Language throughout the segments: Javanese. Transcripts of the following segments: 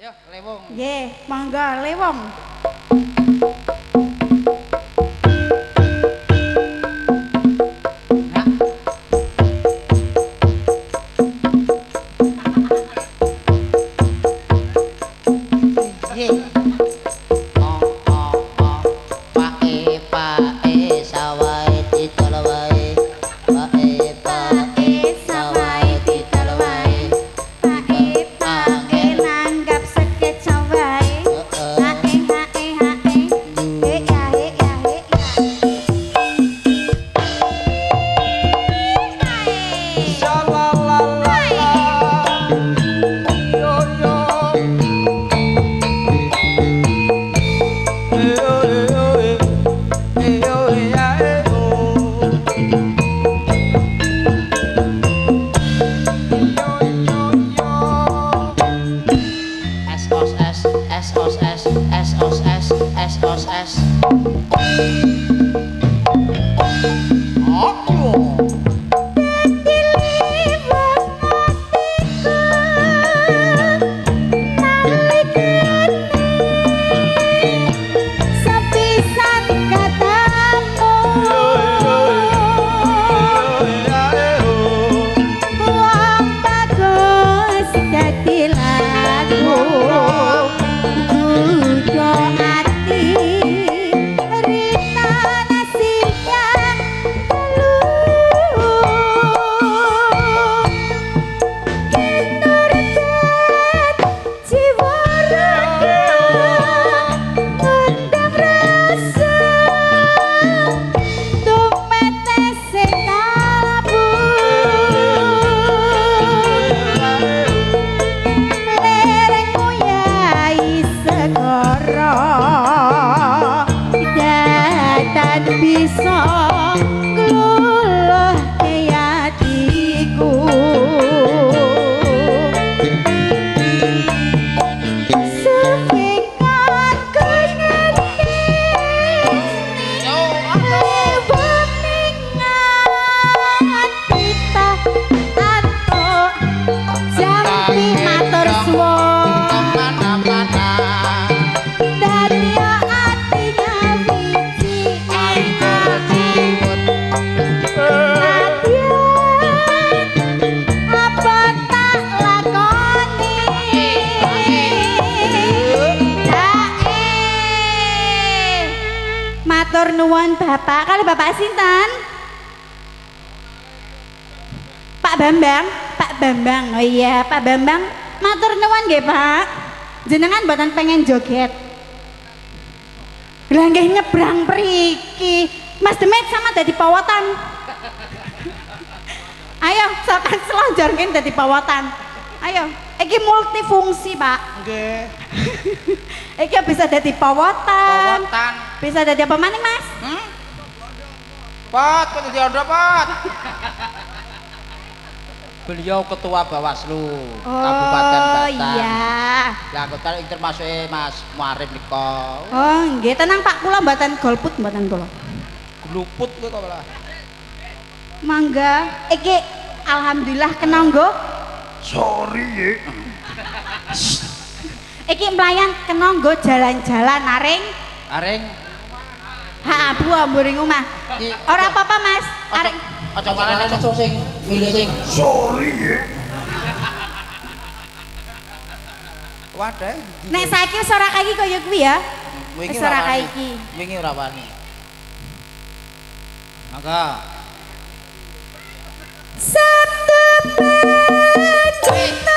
Ayo, lewong. Nggih, monggo lewong. Matur nuwun Bapak, kali Bapak sinten? Pak Bambang, Pak Bambang. Oh iya, Pak Bambang. Matur nuwun nggih, Pak. Jenengan mboten pengen joget. Lah nggih nyebrang priki. Mas Demit sama dadi pawotan. Ayo, sokan selonjor nggih dadi pawotan. Ayo, iki multifungsi, Pak. Nggih. Iki bisa dadi pawotan. Pawotan. Bisa dadi apa maning, Mas? Pot, kok dadi onda pot? Beliau ketua Bawaslu Kabupaten Batang. Iya. Lah kota iki termasuk Mas Muarif nika. Oh, nggih tenang Pak, kula mboten golput mboten kula. Gluput kowe kok malah. Mangga, iki alhamdulillah kenanggo. Sorry ye. Iki mlayan kenanggo jalan-jalan aring. Aring. Ha, Bu amburing omah. Ora apa-apa, Mas. Aring. Aja malah langsung sing milih sing. Sorry ye. Wadah. Nek saiki wis ora kaiki kaya kuwi ya. Wis ora kaiki. Wingi ora wani. Mangga. Sabtu cinta.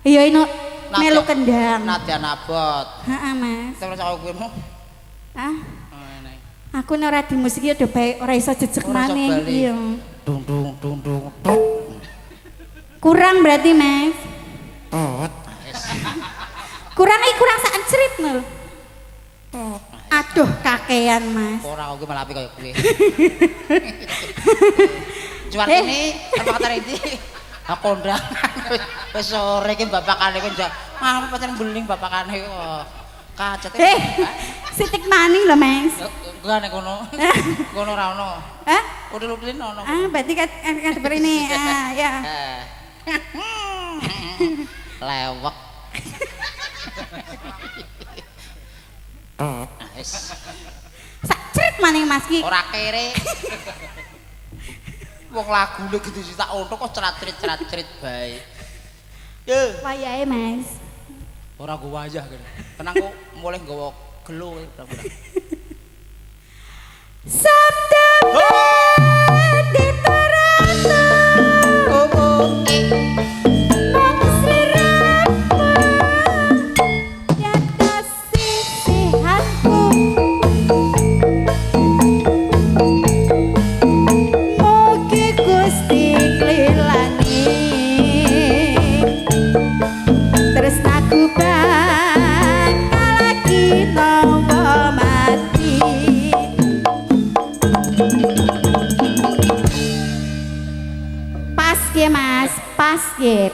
Iya ino melu kendang. Nadyan abot. Heeh, Mas. Terus aku kuwi mu. Ah. Aku nek ora di musik ya udah bae ora iso jejeg maneh. Iya. Dung dung dung dung. Kurang berarti, Mas. Tot. Kurang sak cerit lho. Aduh, kakean, Mas. Ora aku malah apik kaya kuwi. Jual ini apa kata ini? Aku ndang. Wis sore iki bapakane kok njak. Mah pancen beling bapakane kok. Kacete. sitik maning lho, Mas. Enggak nek kono. Kono ora ono. Hah? Udah lu beliin ono. Berarti kan seperti ini. Ya. Lewek. Wis. Sakcrit maning Mas ki. Ora kere. Wong lagune gitu sih tak ono kok cerat-cerit bae. Yo. Wayahe, Mas. Ora go wajah kene. Tenang kok mulai nggawa gelo budak-budak. Sabda di Toronto.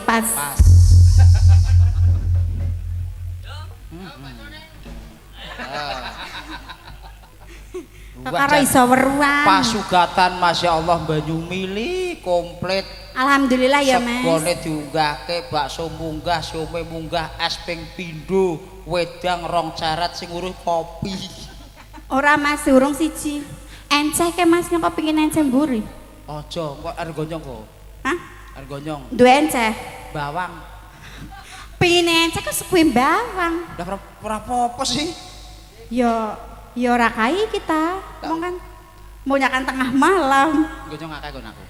Pas. Karo iso weruan. Pasugatan Masya Allah Banyu Mili komplit. Alhamdulillah ya, Mas. Sebone diunggahke bakso munggah, siomay munggah, es ping pindho, wedang rong carat sing uruh kopi. Ora Mas, urung siji. Enceh ke Mas nyok pengin enceh mburi. Aja, kok arep gonyong kok. Hah? Arep gonyong. Duwe enceh. Bawang. Pengin enceh kok sepuh bawang. Lah ora apa-apa sih. Ya ora kai kita. Wong kan monyakan tengah malam. Gonyong akeh kon aku.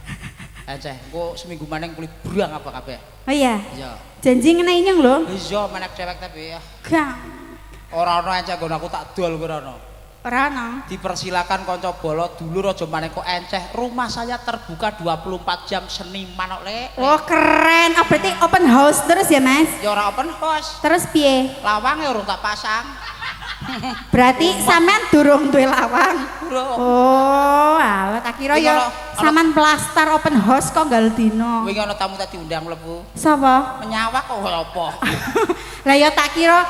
Enceh, engko seminggu maneng kulit brang apa kabeh. Oh iya. Iya. Janji ngenai nyong lho. Iya, menek cewek tapi ya. Gang. Ora ono enceh nggon aku tak dol kowe ora ono. Ora ono. Dipersilakan kanca bola dulur aja maneh kok enceh. Rumah saya terbuka 24 jam seniman kok, Lek. Oh, keren. Oh, berarti open house terus ya, Mas? Ya ora open house. Terus piye? Lawange urung tak pasang. Berarti sampean durung duwe lawang. Durung. Oh, alah tak kira ya Ono- sampean plastar open house kok nggal dino. Wingi ana tamu tak diundang mlebu. Sapa? Menyawak kok apa? Lah ya tak kira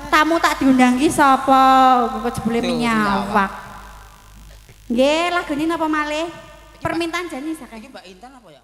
tamu tak diundang ki sapa? Kok jebule Tuh, menyawak. Nggih, lagune napa malih? Permintaan jane saken. Iki Mbak Intan apa ya?